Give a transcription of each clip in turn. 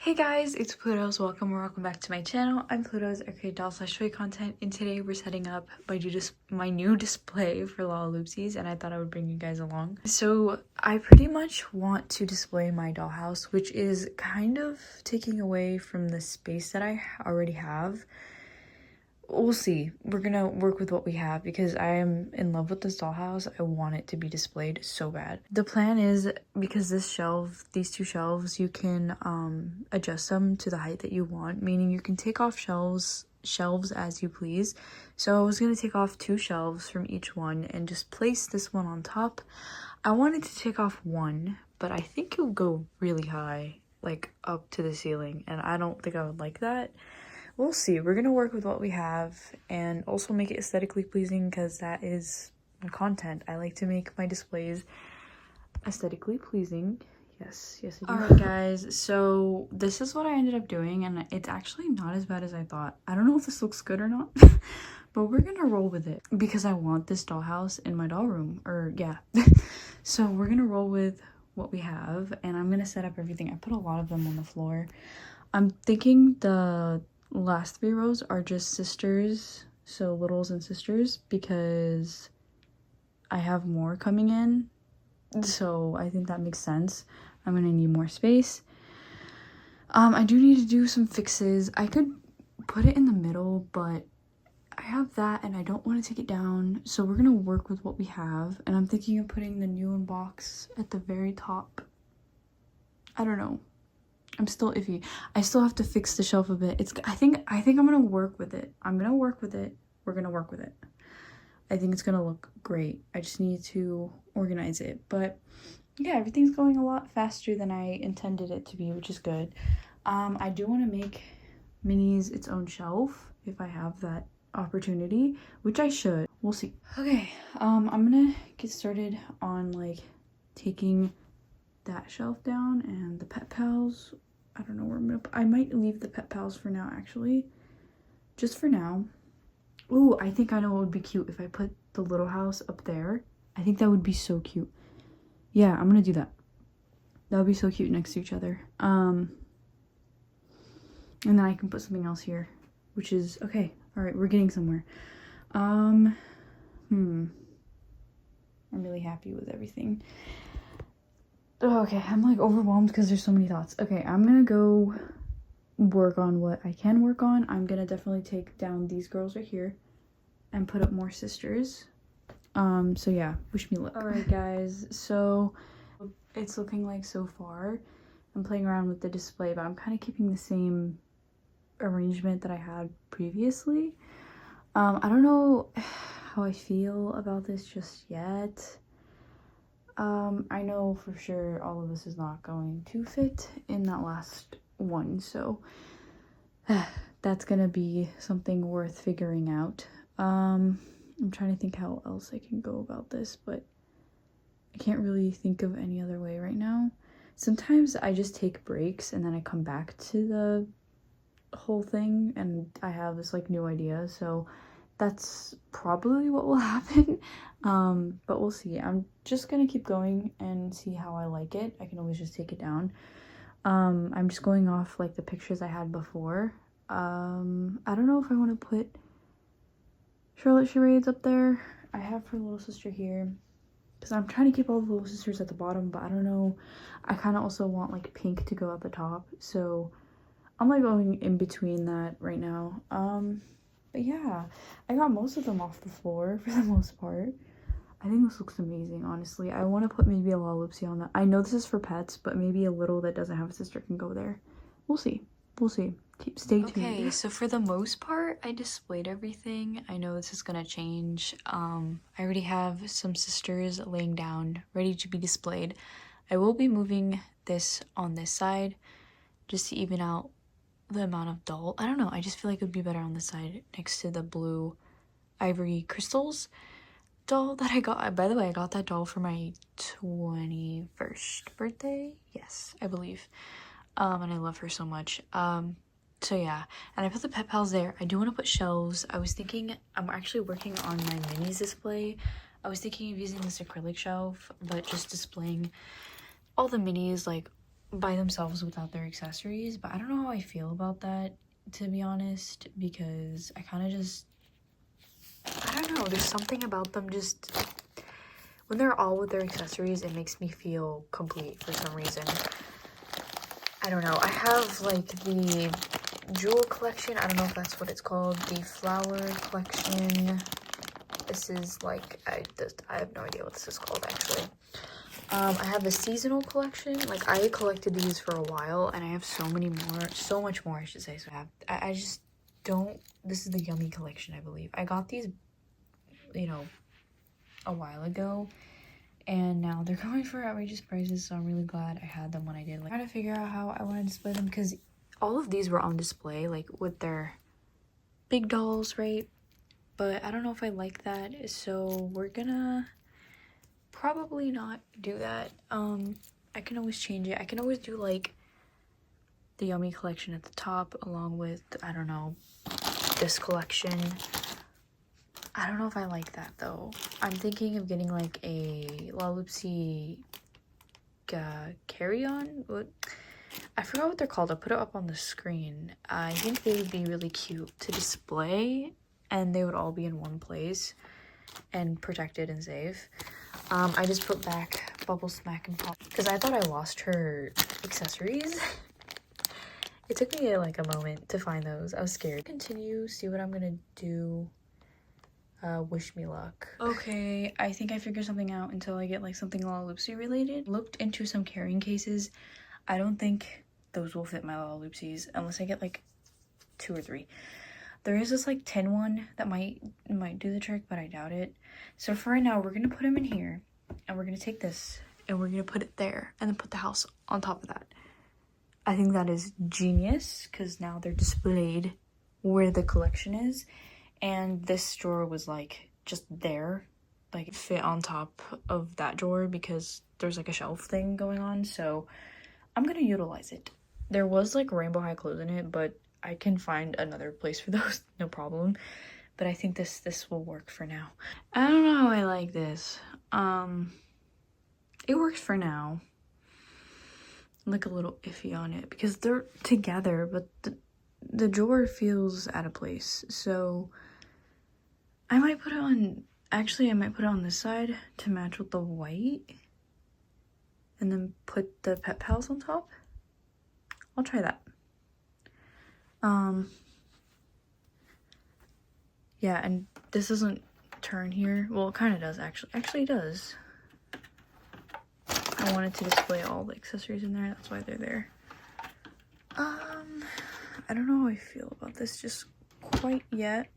Hey guys, it's Pluto's. Welcome back to my channel. I'm Pluto's. I create doll/toy content, and today we're setting up my new display for Lalaloopsies, and I thought I would bring you guys along. So I pretty much want to display my dollhouse, which is kind of taking away from the space that I already have. We'll see. We're gonna work with what we have because I am in love with this dollhouse. I want it to be displayed so bad. The plan is, because these two shelves, you can adjust them to the height that you want, meaning you can take off shelves as you please. So I was gonna take off 2 shelves from each one and just place this one on top. I wanted to take off one, but I think it would go really high, like up to the ceiling, and I don't think I would like that. We'll see. We're gonna work with what we have and also make it aesthetically pleasing, because that is my content. I like to make my displays aesthetically pleasing. Yes, I do. Alright guys, so this is what I ended up doing, and it's actually not as bad as I thought. I don't know if this looks good or not, but we're gonna roll with it because I want this dollhouse in my doll room, or yeah. So we're gonna roll with what we have, and I'm gonna set up everything. I put a lot of them on the floor. I'm thinking the last 3 rows are just sisters, so littles and sisters, because I have more coming in, so I think that makes sense. I'm gonna need more space. I do need to do some fixes. I could put it in the middle, but I have that and I don't want to take it down, so we're gonna work with what we have. And I'm thinking of putting the new unbox at the very top. I don't know, I'm still iffy. I still have to fix the shelf a bit. I think I'm gonna work with it. We're gonna work with it. I think it's gonna look great. I just need to organize it. But yeah, everything's going a lot faster than I intended it to be, which is good. I do want to make Minnie's its own shelf if I have that opportunity, which I should. We'll see. Okay, I'm gonna get started on like taking that shelf down, and the pet pals. I don't know where I might leave the pet pals for now, actually. Just for now. Ooh, I think I know what would be cute if I put the little house up there. I think that would be so cute. Yeah, I'm gonna do that. That would be so cute next to each other. And then I can put something else here, which is okay. All right, we're getting somewhere. I'm really happy with everything. Okay, I'm like overwhelmed because there's so many thoughts. Okay, I'm gonna go work on what I can work on. I'm gonna definitely take down these girls right here and put up more sisters. So yeah, wish me luck. Alright guys, so it's looking like so far I'm playing around with the display, but I'm kind of keeping the same arrangement that I had previously. I don't know how I feel about this just yet. I know for sure all of this is not going to fit in that last one, so that's gonna be something worth figuring out. I'm trying to think how else I can go about this, but I can't really think of any other way right now. Sometimes I just take breaks and then I come back to the whole thing and I have this like new idea, so that's probably what will happen. But we'll see. I'm just gonna keep going and see how I like it. I can always just take it down. I'm just going off like the pictures I had before. I don't know if I want to put Charlotte Charades up there. I have her little sister here because I'm trying to keep all the little sisters at the bottom, but I don't know. I kind of also want like pink to go at the top, so I'm like going in between that right now. But yeah, I got most of them off the floor for the most part. I think this looks amazing, honestly. I want to put maybe a Lalaloopsy on that. I know this is for pets, but maybe a little that doesn't have a sister can go there. We'll see. Stay tuned. Okay, so for the most part, I displayed everything. I know this is gonna change. I already have some sisters laying down, ready to be displayed. I will be moving this on this side just to even out the amount of doll. I don't know, I just feel like it would be better on this side next to the blue ivory crystals doll that I got. By the way, I got that doll for my 21st birthday. Yes, I believe. And I love her so much. So yeah, and I put the pet pals there. I do want to put shelves. I was thinking, I'm actually working on my minis display. I was thinking of using this acrylic shelf, but just displaying all the minis like by themselves without their accessories, but I don't know how I feel about that, to be honest, because I kind of just, I don't know, there's something about them just, when they're all with their accessories, it makes me feel complete for some reason. I don't know. I have like the jewel collection. I don't know if that's what it's called. The flower collection. This is like, I have no idea what this is called actually. I have the seasonal collection. Like, I collected these for a while, and I have so much more I should say. So I just don't, this is the yummy collection, I believe. I got these, you know, a while ago, and now they're going for outrageous prices, so I'm really glad I had them when I did. Like, trying to figure out how I want to display them, because all of these were on display, like, with their big dolls, right? But I don't know if I like that, so we're gonna probably not do that. I can always change it. I can always do, like, the yummy collection at the top, along with, I don't know, this collection. I don't know if I like that though. I'm thinking of getting like a Lalaloopsy carry-on. What? I forgot what they're called. I'll put it up on the screen. I think they would be really cute to display, and they would all be in one place and protected and safe. I just put back Bubble Smack and Pop because I thought I lost her accessories. It took me like a moment to find those. I was scared. Continue, see what I'm gonna do. Wish me luck. Okay, I think I figured something out until I get like something Lalaloopsy related. Looked into some carrying cases. I don't think those will fit my Lalaloopsies unless I get like 2 or 3. There is this like tin one that might do the trick, but I doubt it. So for right now, we're gonna put them in here, and we're gonna take this and we're gonna put it there, and then put the house on top of that. I think that is genius because now they're displayed where the collection is. And this drawer was like just there, like fit on top of that drawer because there's like a shelf thing going on. So I'm gonna utilize it. There was like rainbow high clothes in it, but I can find another place for those, no problem. But I think this will work for now. I don't know how I like this. It works for now. I'm like a little iffy on it because they're together, but the drawer feels out of place. So I might put it on, actually I might put it on this side to match with the white, and then put the Pet Pals on top. I'll try that. Yeah, and this doesn't turn here. Well, it kind of does actually. Actually it does. I wanted to display all the accessories in there, that's why they're there. I don't know how I feel about this just quite yet.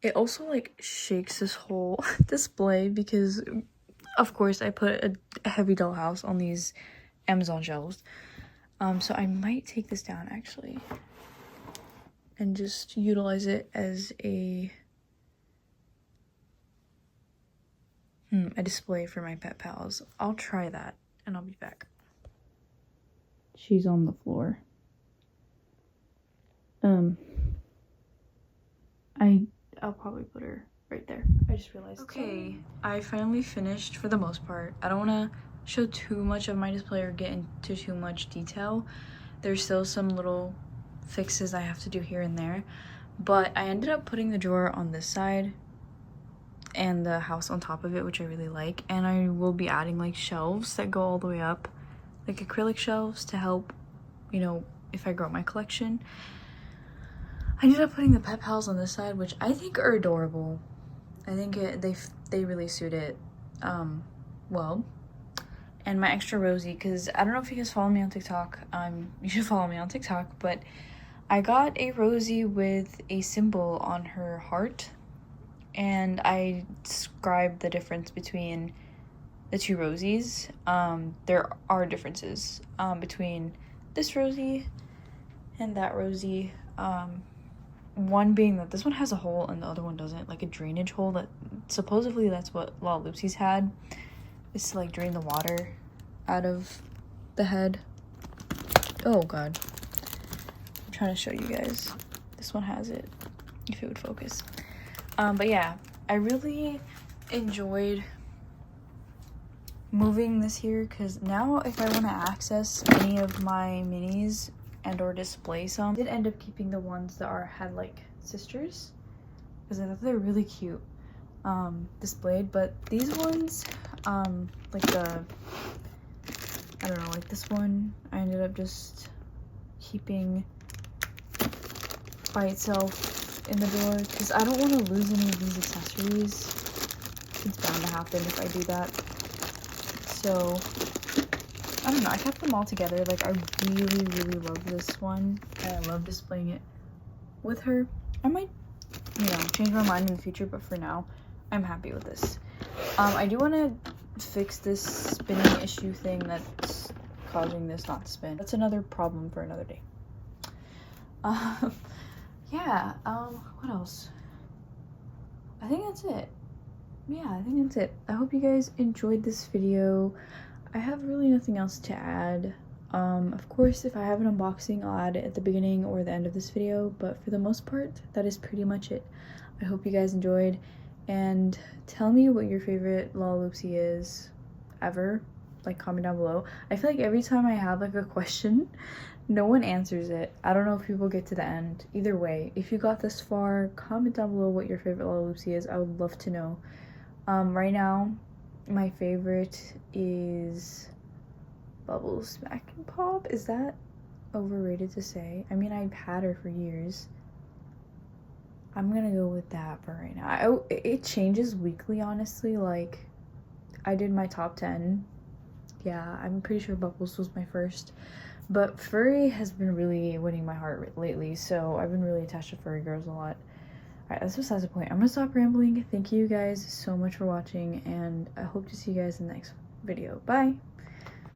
It also like shakes this whole display because of course I put a heavy dollhouse on these Amazon shelves. So I might take this down actually and just utilize it as a display for my Pet Pals. I'll try that and I'll be back. She's on the floor. I'll probably put her right there. I just realized. Okay, I finally finished for the most part. I don't want to show too much of my display or get into too much detail. There's still some little fixes I have to do here and there, but I ended up putting the drawer on this side and the house on top of it, which I really like, and I will be adding like shelves that go all the way up, like acrylic shelves to help, you know, if I grow my collection. I ended up putting the Pet Pals on this side, which I think are adorable. I think they really suit it well. And my extra Rosie, because I don't know if you guys follow me on TikTok. You should follow me on TikTok, but I got a Rosie with a symbol on her heart, and I described the difference between the 2 Rosies. There are differences between this Rosie and that Rosie. One being that this one has a hole and the other one doesn't, like a drainage hole that supposedly that's what Lalaloopsy's had, is to like drain the water out of the head. Oh god, I'm trying to show you guys. This one has it, if it would focus. But yeah, I really enjoyed moving this here because now if I want to access any of my minis and or display some, I did end up keeping the ones that had like sisters because I thought they were really cute displayed. But these ones, like the, I don't know, like this one, I ended up just keeping by itself in the drawer because I don't want to lose any of these accessories. It's bound to happen if I do that. So I don't know, I kept them all together. Like, I really, really love this one, and I love displaying it with her. I might, you know, change my mind in the future, but for now, I'm happy with this. I do want to fix this spinning issue thing that's causing this not to spin. That's another problem for another day. Yeah, what else? I think that's it. Yeah, I think that's it. I hope you guys enjoyed this video. I have really nothing else to add. Of course, if I have an unboxing, I'll add it at the beginning or the end of this video, but for the most part, that is pretty much it. I hope you guys enjoyed, and tell me what your favorite Lalaloopsy is ever. Like, comment down below. I feel like every time I have like a question, no one answers it. I don't know if people get to the end. Either way, if you got this far, comment down below what your favorite Lalaloopsy is. I would love to know. Right now, my favorite is Bubbles Smack and Pop. Is that overrated to say? I mean, I've had her for years. I'm gonna go with that for right now. It changes weekly, honestly. Like, I did my top 10. Yeah, I'm pretty sure Bubbles was my first. But furry has been really winning my heart lately, so I've been really attached to furry girls a lot. Alright, that's besides the point. I'm gonna stop rambling. Thank you guys so much for watching, and I hope to see you guys in the next video. Bye!